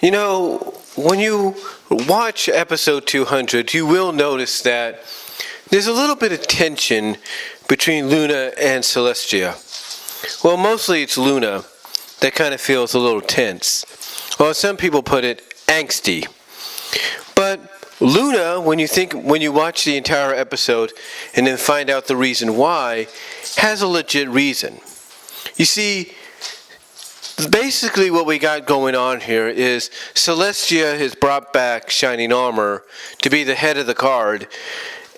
You know, when you watch episode 200, you will notice that there's a little bit of tension between Luna and Celestia. Well, mostly it's Luna that kind of feels a little tense. Or some people put it, angsty. But Luna, when you watch the entire episode and then find out the reason why, has a legit reason. You see, basically what we got going on here is Celestia has brought back Shining Armor to be the head of the guard,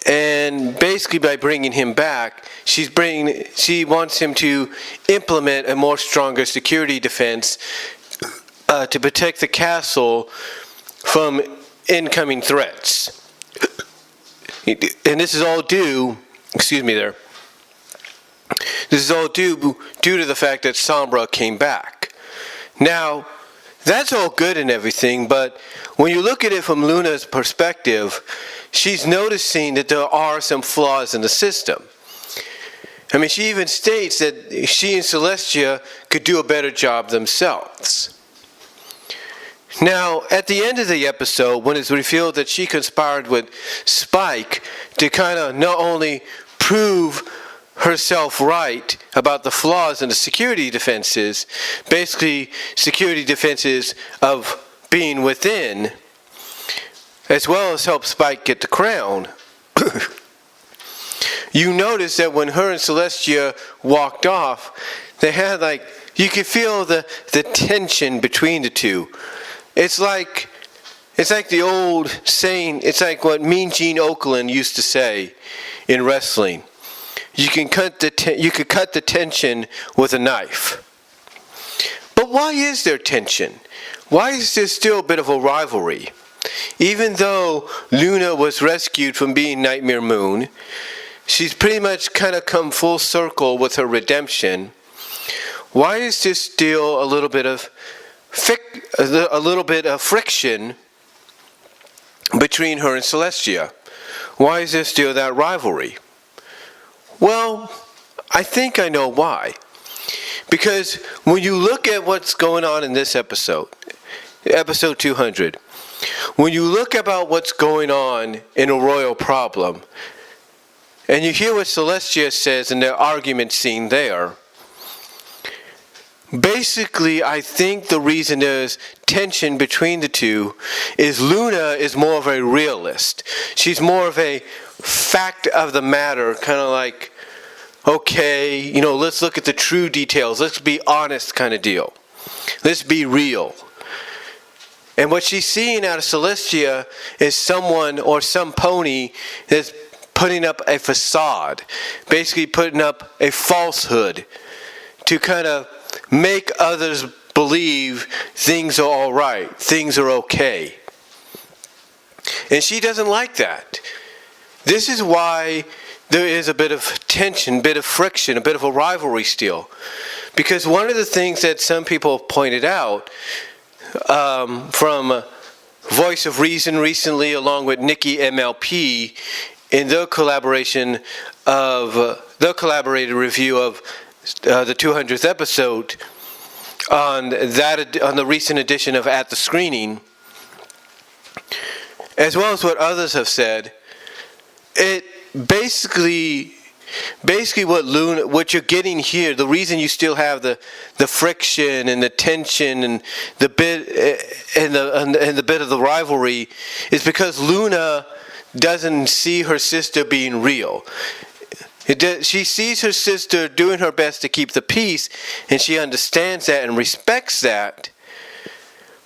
and basically by bringing him back, she wants him to implement a more stronger security defense to protect the castle from incoming threats. And this is all due, this is all due to the fact that Sombra came back. Now, that's all good and everything, but when you look at it from Luna's perspective, she's noticing that there are some flaws in the system. I mean, she even states that she and Celestia could do a better job themselves. Now, at the end of the episode, when it's revealed that she conspired with Spike to kind of not only prove herself right about the flaws in the security defenses, basically security defenses of being within, as well as help Spike get the crown, you notice that when her and Celestia walked off, they had you could feel the tension between the two. It's like the old saying, it's like what Mean Gene Okerlund used to say in wrestling. You could cut the tension with a knife. But why is there tension? Why is there still a bit of a rivalry? Even though Luna was rescued from being Nightmare Moon, she's pretty much kind of come full circle with her redemption. Why is there still a little bit of friction between her and Celestia? Why is there still that rivalry? Well, I think I know why. Because when you look at what's going on in this episode 200, when you look about what's going on in a royal problem, and you hear what Celestia says in the argument scene there, basically, I think the reason there's tension between the two is Luna is more of a realist. She's more of a fact of the matter, kind of like, okay, let's look at the true details. Let's be honest kind of deal. Let's be real. And what she's seeing out of Celestia is someone or some pony that's putting up a facade, basically putting up a falsehood to kind of make others believe things are all right, things are okay. And she doesn't like that. This is why there is a bit of tension, a bit of friction, a bit of a rivalry still. Because one of the things that some people have pointed out from Voice of Reason recently, along with Nikki MLP, in their collaborated review of the 200th episode on the recent edition of At the Screening, as well as what others have said, it basically what you're getting here, the reason you still have the friction and the tension and the bit of the rivalry is because Luna doesn't see her sister being real. She sees her sister doing her best to keep the peace, and she understands that and respects that.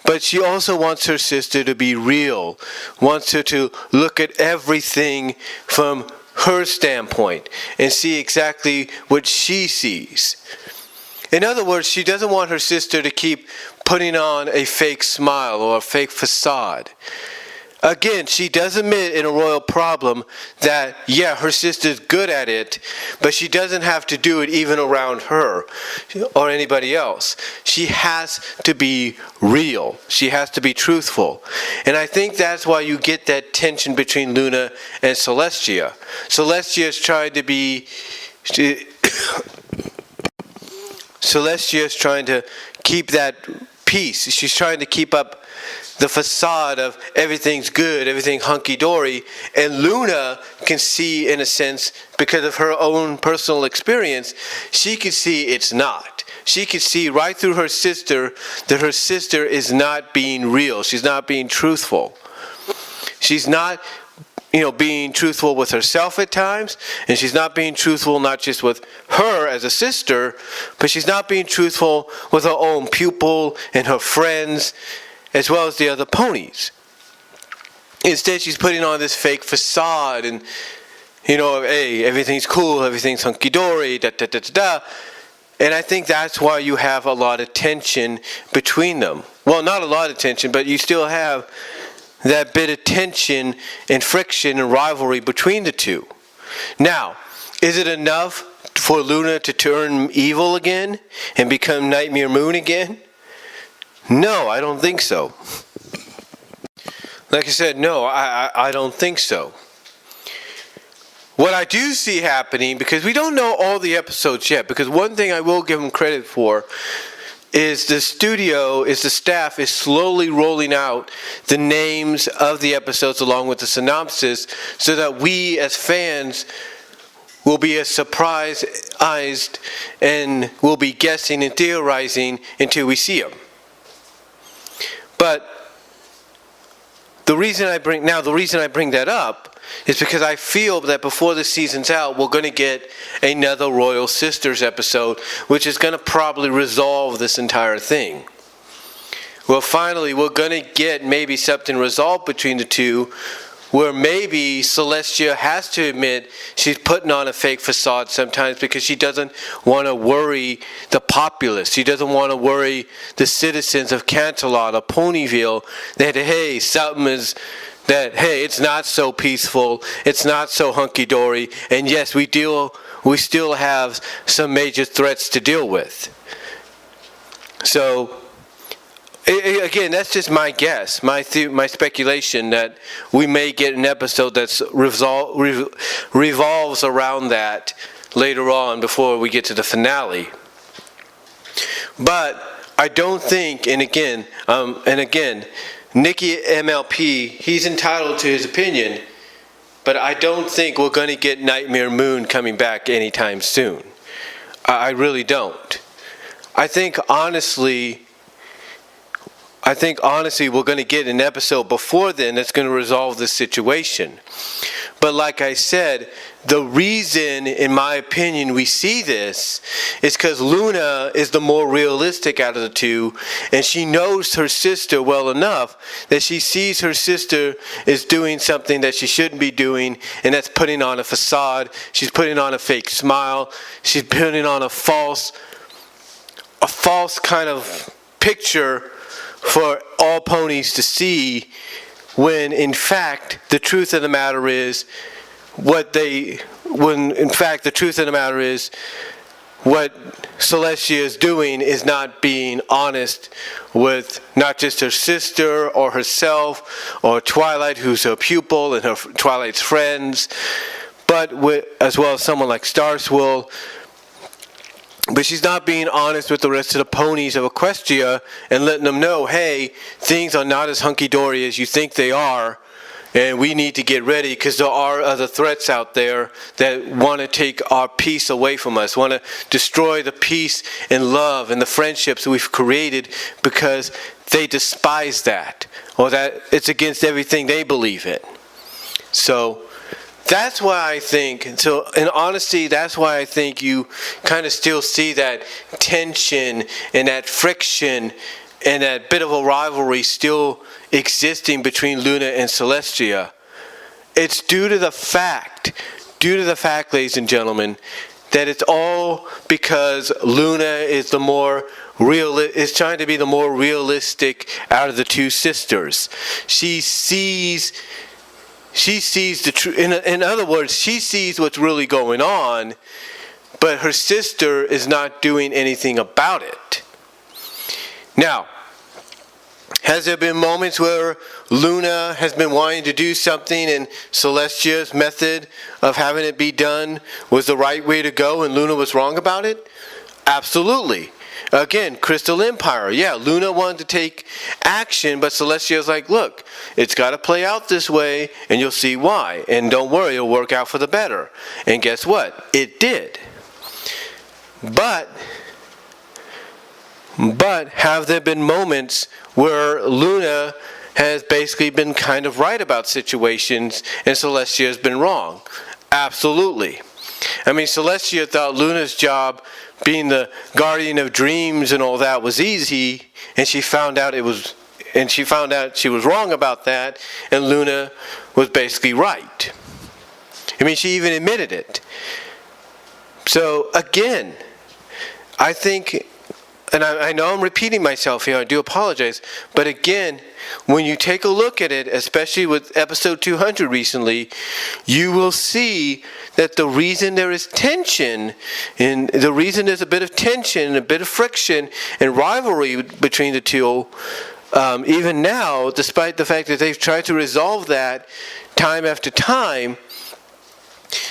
But she also wants her sister to be real, wants her to look at everything from her standpoint and see exactly what she sees. In other words, she doesn't want her sister to keep putting on a fake smile or a fake facade. Again, she does admit in a royal problem that, yeah, her sister's good at it, but she doesn't have to do it even around her or anybody else. She has to be real. She has to be truthful. And I think that's why you get that tension between Luna and Celestia. Celestia is trying to be... Celestia is trying to keep that peace. She's trying to keep up the facade of everything's good, everything hunky-dory. And Luna can see, in a sense, because of her own personal experience, she can see it's not. She can see right through her sister that her sister is not being real. She's not being truthful. She's not, being truthful with herself at times, and she's not being truthful not just with her as a sister, but she's not being truthful with her own pupil and her friends, as well as the other ponies. Instead, she's putting on this fake facade and, hey, everything's cool, everything's hunky-dory, da-da-da-da-da. And I think that's why you have a lot of tension between them. Well, not a lot of tension, but you still have that bit of tension and friction and rivalry between the two. Now, is it enough for Luna to turn evil again and become Nightmare Moon again? No, I don't think so. Like I said, no, I don't think so. What I do see happening, because we don't know all the episodes yet, because one thing I will give them credit for is the staff is slowly rolling out the names of the episodes along with the synopsis, so that we as fans will be as surprised and will be guessing and theorizing until we see them. But the reason I bring that up is because I feel that before the season's out, we're going to get another Royal Sisters episode, which is going to probably resolve this entire thing. Well, finally, we're going to get maybe something resolved between the two, where maybe Celestia has to admit she's putting on a fake facade sometimes because she doesn't want to worry the populace. She doesn't want to worry the citizens of Canterlot or Ponyville that, hey, it's not so peaceful, it's not so hunky-dory, and yes, we still have some major threats to deal with. So, again, that's just my guess, my speculation that we may get an episode that revolves around that later on before we get to the finale. But I don't think, and again, Nikki MLP, he's entitled to his opinion, but I don't think we're going to get Nightmare Moon coming back anytime soon. I really don't. I think honestly, we're going to get an episode before then that's going to resolve this situation. But like I said, the reason, in my opinion, we see this is because Luna is the more realistic out of the two, and she knows her sister well enough that she sees her sister is doing something that she shouldn't be doing, and that's putting on a facade. She's putting on a fake smile. She's putting on a false kind of picture for all ponies to see, when in fact the truth of the matter is what Celestia is doing is not being honest with not just her sister or herself or Twilight, who's her pupil, and her Twilight's friends, but as well as someone like Starswill. But she's not being honest with the rest of the ponies of Equestria and letting them know, hey, things are not as hunky-dory as you think they are, and we need to get ready because there are other threats out there that want to take our peace away from us, want to destroy the peace and love and the friendships we've created because they despise that, or that it's against everything they believe in. So that's why I think, in honesty, that's why I think you kind of still see that tension and that friction and that bit of a rivalry still existing between Luna and Celestia. It's due to the fact, ladies and gentlemen, that it's all because Luna is is trying to be the more realistic out of the two sisters. She sees the truth. In other words, she sees what's really going on, but her sister is not doing anything about it. Now, has there been moments where Luna has been wanting to do something and Celestia's method of having it be done was the right way to go and Luna was wrong about it? Absolutely. again, Crystal Empire. Yeah, Luna wanted to take action, but Celestia's like, look, it's got to play out this way, and you'll see why. And don't worry, it'll work out for the better. And guess what? It did. But have there been moments where Luna has basically been kind of right about situations and Celestia has been wrong? Absolutely. I mean, Celestia thought Luna's job being the guardian of dreams and all that was easy, and she found out she was wrong about that, and Luna was basically right. I mean, she even admitted it. So again, I think, and I know I'm repeating myself here, I do apologize, but again, when you take a look at it, especially with episode 200 recently, you will see that the reason there is tension, and the reason there's a bit of tension, a bit of friction and rivalry between the two, even now, despite the fact that they've tried to resolve that time after time,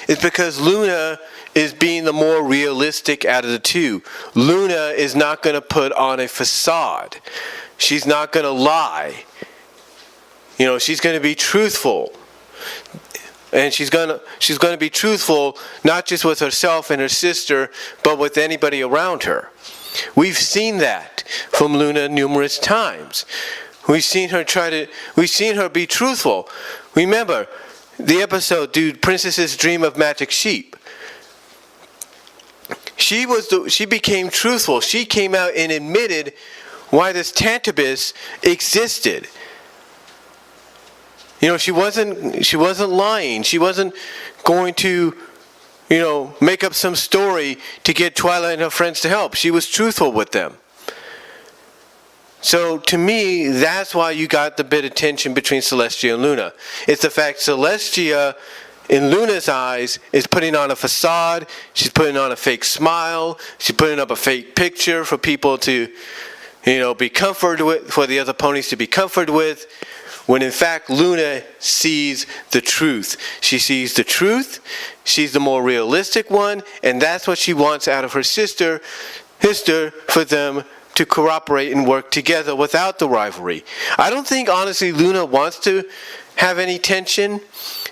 is because Luna is being the more realistic out of the two. Luna is not going to put on a facade. She's not going to lie. You know, she's going to be truthful. And she's going to be truthful not just with herself and her sister, but with anybody around her. We've seen that from Luna numerous times. We've seen her be truthful. Remember the episode, dude, Princess's Dream of Magic Sheep. She became truthful. She came out and admitted why this Tantabus existed. You know, she wasn't lying. She wasn't going to, you know, make up some story to get Twilight and her friends to help. She was truthful with them. So to me, that's why you got the bit of tension between Celestia and Luna. It's the fact Celestia, in Luna's eyes, is putting on a facade. She's putting on a fake smile. She's putting up a fake picture for people to, you know, be comforted with, for the other ponies to be comforted with. When in fact, Luna sees the truth. She sees the truth. She's the more realistic one. And that's what she wants out of her sister, for them to cooperate and work together without the rivalry. I don't think, honestly, Luna wants to have any tension.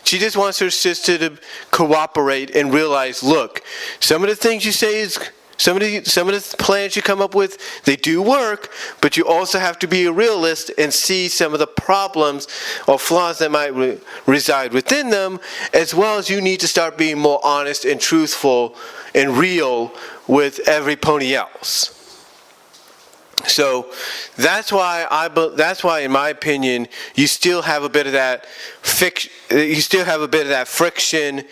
She just wants her sister to cooperate and realize, look, some of the things you say is, some of the plans you come up with, they do work, but you also have to be a realist and see some of the problems or flaws that might reside within them, as well as you need to start being more honest and truthful and real with every pony else. So that's why in my opinion, you still have a bit of that friction,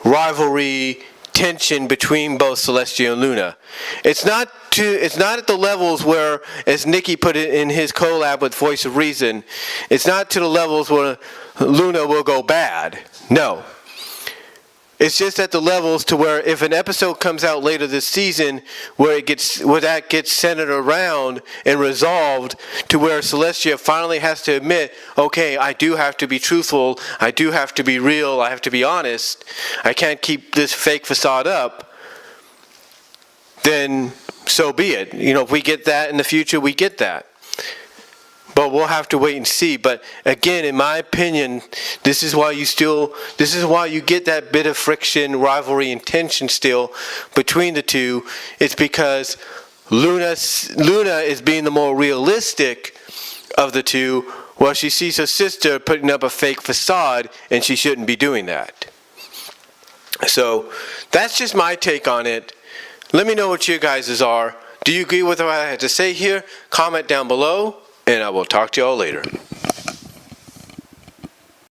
rivalry, tension between both Celestia and Luna. It's not at the levels where, as Nikki put it in his collab with Voice of Reason, it's not to the levels where Luna will go bad. No. It's just at the levels to where if an episode comes out later this season where that gets centered around and resolved to where Celestia finally has to admit, okay, I do have to be truthful, I do have to be real, I have to be honest, I can't keep this fake facade up, then so be it. You know, if we get that in the future, we get that. But we'll have to wait and see. But again, in my opinion, this is why you get that bit of friction, rivalry, and tension still between the two. It's because Luna is being the more realistic of the two, while she sees her sister putting up a fake facade, and she shouldn't be doing that. So that's just my take on it. Let me know what your guys' are. Do you agree with what I had to say here? Comment down below. And I will talk to y'all later.